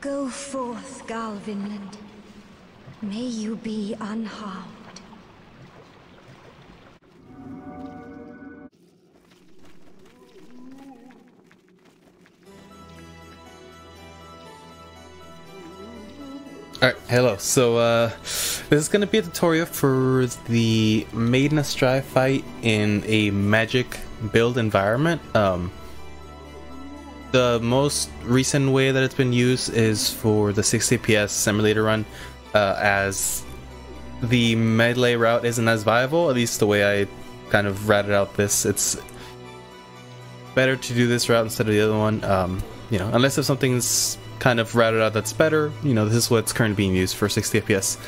Go forth, Garl Vinland. May you be unharmed. Alright, hello. So, this is gonna be a tutorial for the Maiden Astraea fight in a magic build environment. The most recent way that it's been used is for the 60 FPS simulator run, as the melee route isn't as viable, at least the way I kind of routed out this. It's better to do this route instead of the other one, you know, unless if something's kind of routed out that's better, you know, this is what's currently being used for 60 FPS.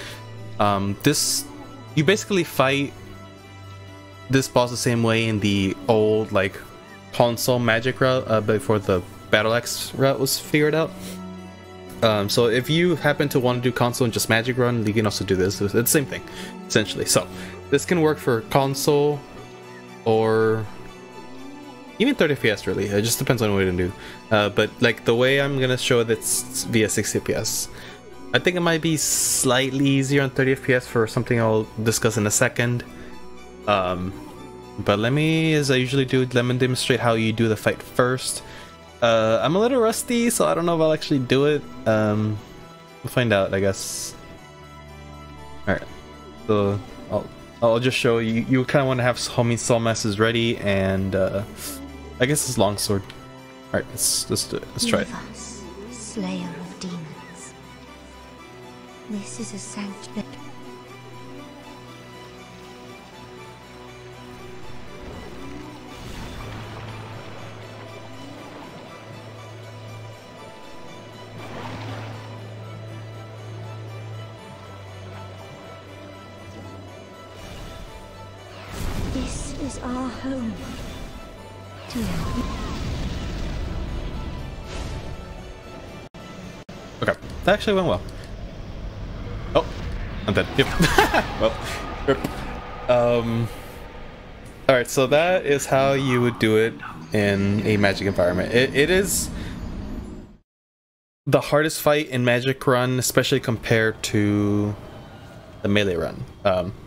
You basically fight this boss the same way in the old, like, console magic route, before the battle axe route was figured out. So if you happen to want to do console and just magic run, you can also do this. It's the same thing, essentially. So this can work for console or even 30 FPS, really. It just depends on what you do. But like the way I'm gonna show it, it's via 60 FPS. I think it might be slightly easier on 30 FPS for something I'll discuss in a second. But let me, as I usually do, let me demonstrate how you do the fight first. I'm a little rusty, so I don't know if I'll actually do it. We'll find out, I guess. Alright, so I'll just show you. You kind of want to have homing soul masses ready, and I guess it's longsword. Alright, let's do it. Let's try it. Us, Slayer of Demons. This is a sanctuary. This is our home. Okay, that actually went well. Oh, I'm dead. Yep. Well, yep. Alright, so that is how you would do it in a magic environment. It is the hardest fight in magic run, especially compared to the melee run.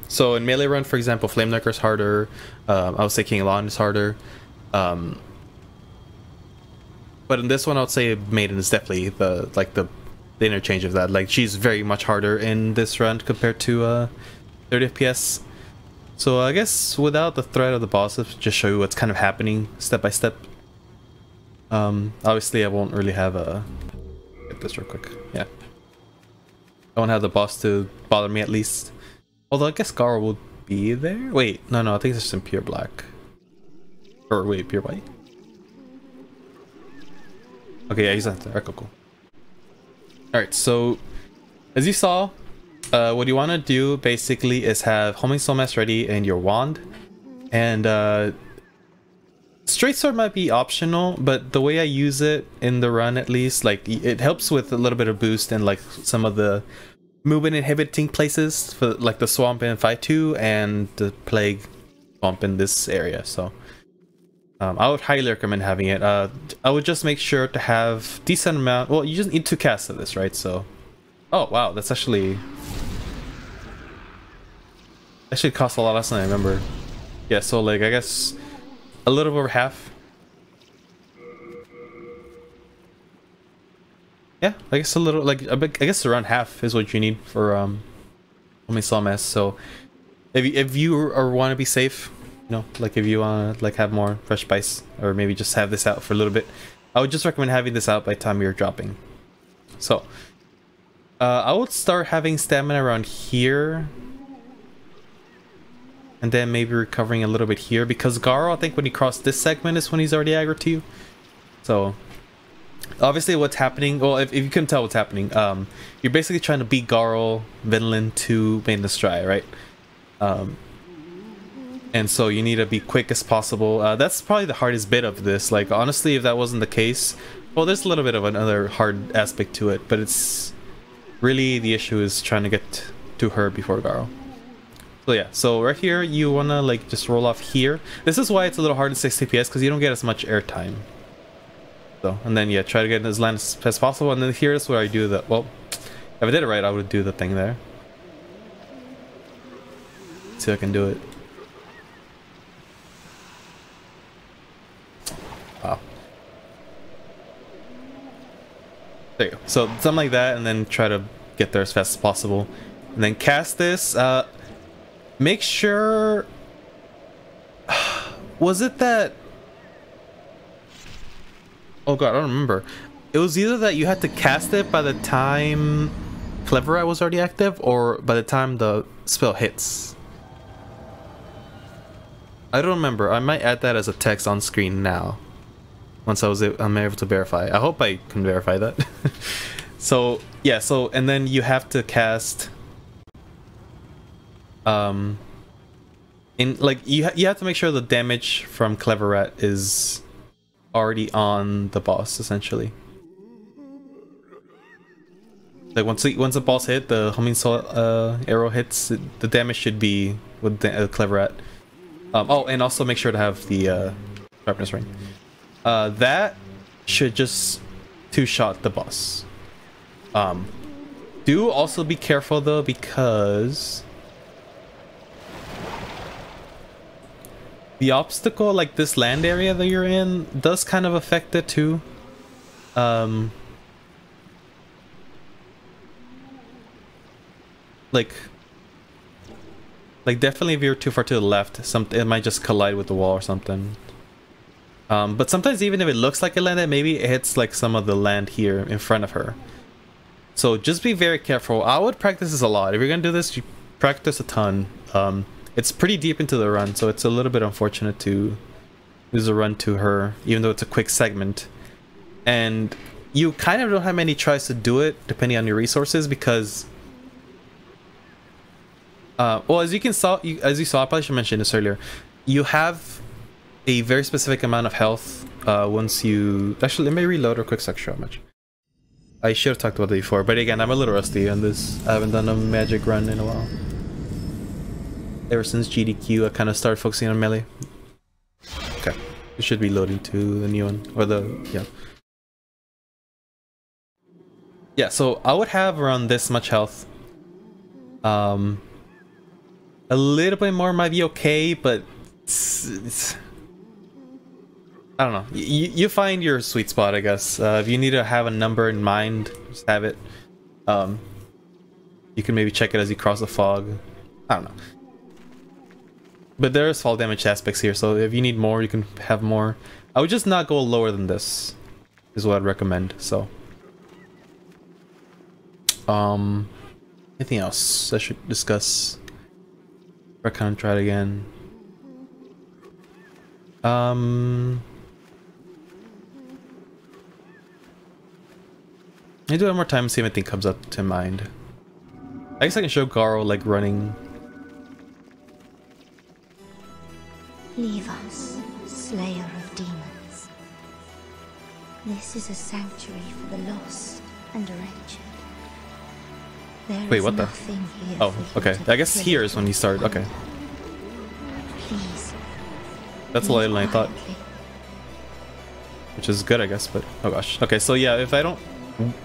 So in melee run, for example, Flame Lurker is harder. I would say King Elon is harder. But in this one, I would say Maiden is definitely the interchange of that. Like, she's very much harder in this run compared to 30 FPS. So I guess without the threat of the bosses, just show you what's kind of happening step by step. Obviously I won't really have a get this real quick. Yeah, I won't have the boss to bother me, at least. Although I guess Gar will be there. Wait, no, I think it's just in pure black. Or wait, pure white. Okay, yeah, he's not there. Cool. Alright, so as you saw, what you want to do basically is have homing soul mass ready and your wand, and straight sword might be optional, but the way I use it in the run, at least, like, it helps with a little bit of boost and like some of the movement inhibiting places for like the swamp in Fight 2 and the plague swamp in this area. So I would highly recommend having it. I would just make sure to have decent amount. Well, you just need 2 casts of this, right? So, oh wow, that's actually costs a lot less than I remember. Yeah, so like I guess a little over half. Yeah, I guess a little, like I guess around half is what you need for homing soul mass. So if you want to be safe, you know, like if you want to like have more fresh spice, or maybe just have this out for a little bit, I would just recommend having this out by the time you're dropping. So I would start having stamina around here, and then maybe recovering a little bit here, because Garo, I think when he crossed this segment is when he's already aggro to you. So obviously what's happening, well, if you couldn't tell what's happening, you're basically trying to beat Garl Vinland to Maiden Astraea, right? And so you need to be quick as possible. That's probably the hardest bit of this. Like, honestly, if that wasn't the case, well, there's a little bit of another hard aspect to it, but it's really, the issue is trying to get to her before Garl. So yeah, so right here, you want to like just roll off here. This is why it's a little hard in 60 FPS, because you don't get as much airtime. So, and then yeah, try to get as land as possible. And then here's where I do the, well, if I did it right, I would do the thing there. See if I can do it. Wow. There you go. So something like that, and then try to get there as fast as possible. And then cast this. Make sure... Was it that... Oh god, I don't remember. It was either that you had to cast it by the time Clever Rat was already active, or by the time the spell hits. I don't remember. I might add that as a text on screen now. Once I'm able to verify. I hope I can verify that. So yeah, so and then you have to cast in like you have to make sure the damage from Clever Rat is already on the boss, essentially. Like once the boss hit, the homing soul arrow hits, the damage should be with the Clever Rat. Oh, and also make sure to have the sharpness ring. That should just two-shot the boss. Do also be careful though, because the obstacle, like this land area that you're in, does kind of affect it too. Like definitely if you're too far to the left, it might just collide with the wall or something. But sometimes even if it looks like it landed, maybe it hits like some of the land here in front of her. So just be very careful. I would practice this a lot. If you're gonna do this, you practice a ton. It's pretty deep into the run, so it's a little bit unfortunate to lose a run to her, even though it's a quick segment. And you kind of don't have many tries to do it, depending on your resources, because well, as you saw, I probably should mention this earlier. You have a very specific amount of health once you... Actually, let me reload a quick section. How much? I should have talked about it before, but again, I'm a little rusty on this. I haven't done a magic run in a while. Ever since GDQ, I kind of started focusing on melee. Okay, it should be loading to the new one, or the... yeah. Yeah, so I would have around this much health. A little bit more might be okay, but it's I don't know. You find your sweet spot, I guess. If you need to have a number in mind, just have it. You can maybe check it as you cross the fog. I don't know. But there is fall damage aspects here, so if you need more, you can have more. I would just not go lower than this, is what I'd recommend. So, anything else I should discuss? I kind of try it again. I do it one more time and see if anything comes up to mind. I guess I can show Garo like running. Leave us, slayer of demons. This is a sanctuary for the lost and wretched. Wait, what the? Oh, okay. I guess here is when you start. Okay. Please. That's a later than I thought. Which is good, I guess, but... Oh gosh. Okay, so yeah, if I don't...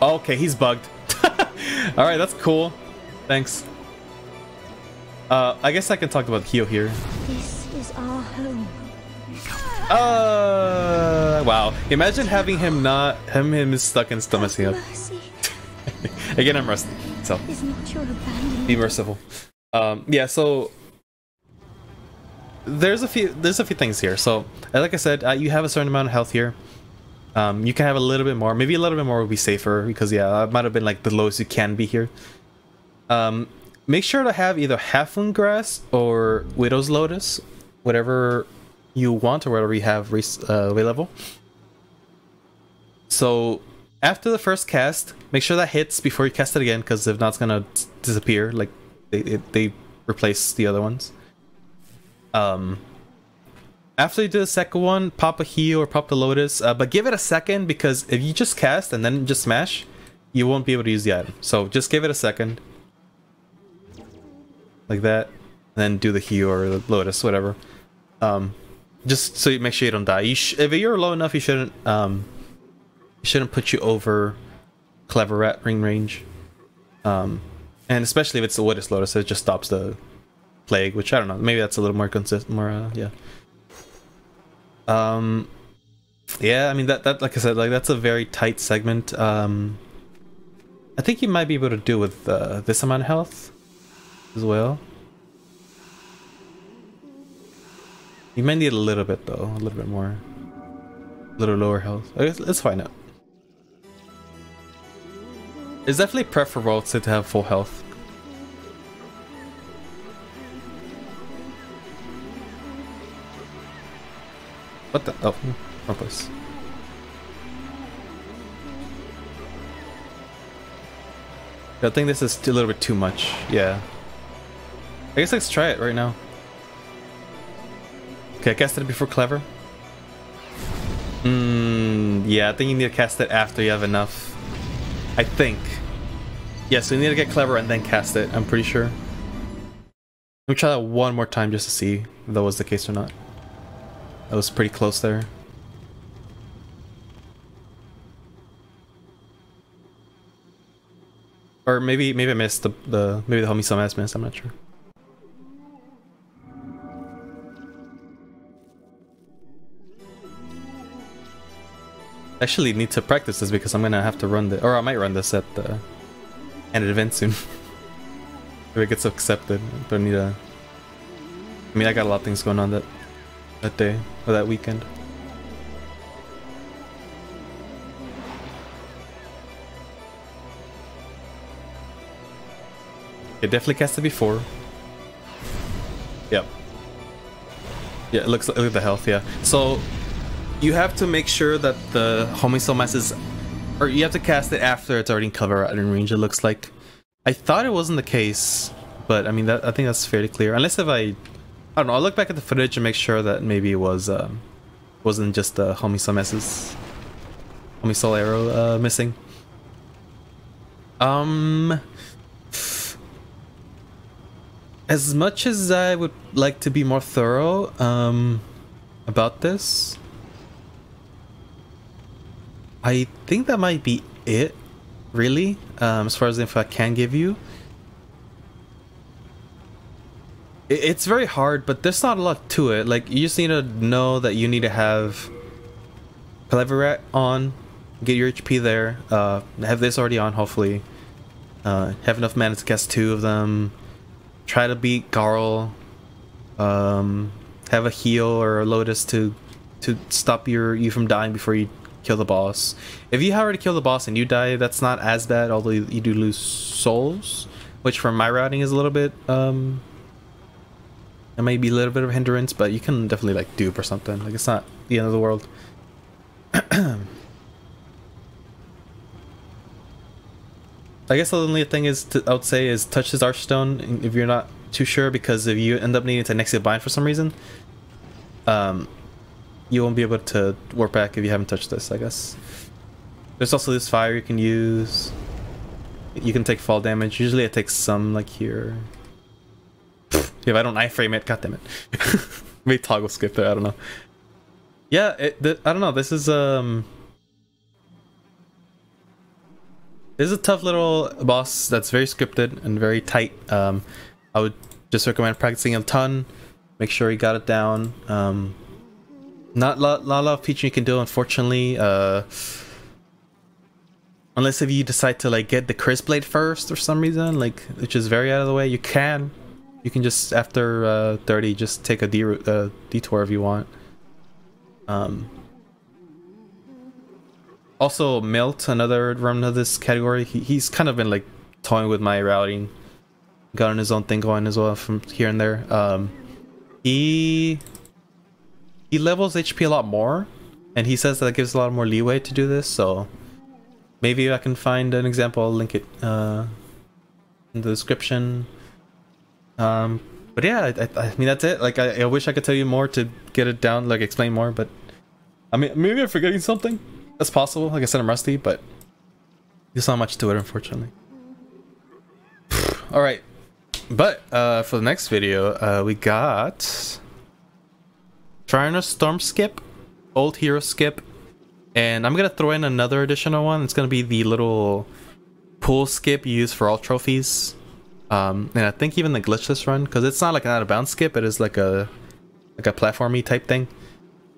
Oh, okay, he's bugged. Alright, that's cool. Thanks. I guess I can talk about heal here. This is our home. Wow. Imagine having him not... Him is stuck in stomach heal. Again, I'm rusty, so... Be merciful. Yeah, so... There's a few things here. So, like I said, you have a certain amount of health here. You can have a little bit more. Maybe a little bit more would be safer, because yeah, that might have been like the lowest you can be here. Make sure to have either Halfling Grass or Widow's Lotus, whatever you want or whatever you have available. So after the first cast, make sure that hits before you cast it again, because if not, it's gonna disappear. Like they replace the other ones. After you do the second one, pop a heal or pop the Lotus, but give it a second, because if you just cast and then just smash, you won't be able to use the item. So just give it a second, like that, and then do the heal or the Lotus, whatever. Just so you make sure you don't die. If you're low enough, you shouldn't it shouldn't put you over Clever Rat ring range. And especially if it's the Woodest Lotus, it just stops the plague, which I don't know, maybe that's a little more consistent, more yeah. Yeah, I mean that like I said, like that's a very tight segment. I think you might be able to do with this amount of health as well. You might need a little bit though, a little bit more, a little lower health. I guess let's find out. It's definitely preferable to have full health. What the? Oh, wrong place. I think this is a little bit too much. Yeah. I guess let's try it right now. Okay, I casted it before Clever. Yeah, I think you need to cast it after you have enough. I think. Yeah, so you need to get Clever and then cast it, I'm pretty sure. Let me try that one more time just to see if that was the case or not. That was pretty close there. Or maybe I missed maybe the homie some ass missed, I'm not sure. I actually need to practice this because I'm gonna have to run or I might run this at the end of the event soon. If it gets accepted, but I need to. I mean, I got a lot of things going on that day or that weekend. It definitely cast it before. Yep. Yeah, it looks at the health. Yeah. So you have to make sure that the homing soul mass is, or you have to cast it after it's already in cover out in range. It looks like. I thought it wasn't the case, but I mean I think that's fairly clear. Unless if I don't know. I'll look back at the footage and make sure that maybe it was wasn't just the homing soul masses, homing soul arrow missing. As much as I would like to be more thorough about this, I think that might be it, really, as far as the info I can give you. It's very hard, but there's not a lot to it. Like, you just need to know that you need to have Clever Rat on, get your HP there, have this already on, hopefully, have enough mana to cast 2 of them, try to beat Garl, have a heal or a Lotus to stop you from dying before you kill the boss. If you already kill the boss and you die, that's not as bad, although you do lose souls, which from my routing is a little bit, it might be a little bit of a hindrance, but you can definitely like dupe or something. Like, it's not the end of the world. I guess the only thing is I would say is touch his Archstone if you're not too sure, because if you end up needing to Nexia Bind for some reason, you won't be able to warp back if you haven't touched this, I guess. There's also this fire you can use. You can take fall damage. Usually it takes some, like here. If I don't iframe it, goddammit. Maybe toggle skip there, I don't know. Yeah, I don't know, this is a tough little boss that's very scripted and very tight. I would just recommend practicing a ton. Make sure you got it down. Not a lot of feature you can do, unfortunately. Unless if you decide to like get the Chris Blade first for some reason, like, which is very out of the way. You can just after 30 just take a detour if you want. Also Milt, another run of this category, he's kind of been like toying with my routing, got on his own thing going as well from here and there. He levels HP a lot more, and he says that gives a lot more leeway to do this, so maybe I can find an example. I'll link it in the description. But yeah, I mean, that's it. Like, I wish I could tell you more to get it down, like explain more, but I mean, maybe I'm forgetting something. That's possible. Like I said, I'm rusty, but there's not much to it, unfortunately. All right, but for the next video, we got Triner Storm Skip, Old Hero Skip, And I'm gonna throw in another additional one. It's gonna be the little pool skip you use for all trophies. And I think even the glitchless run, because it's not like an out of bounds skip, it is like a platformy type thing.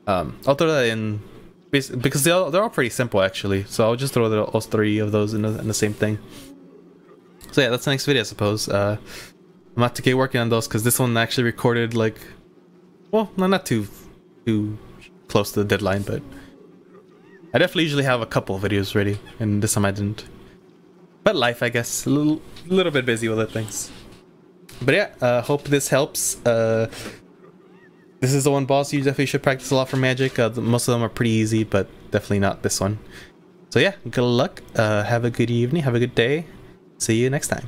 I'll throw that in because they're all pretty simple actually. So I'll just throw all 3 of those in the same thing. So yeah, that's the next video, I suppose. I'm about to get working on those because this one actually recorded like, well, not too close to the deadline, but I definitely usually have a couple of videos ready, and this time I didn't. But life, I guess, a little bit busy with other things. But yeah, hope this helps. This is the one boss you definitely should practice a lot for Magic. Most of them are pretty easy, but definitely not this one. So yeah, good luck. Have a good evening. Have a good day. See you next time.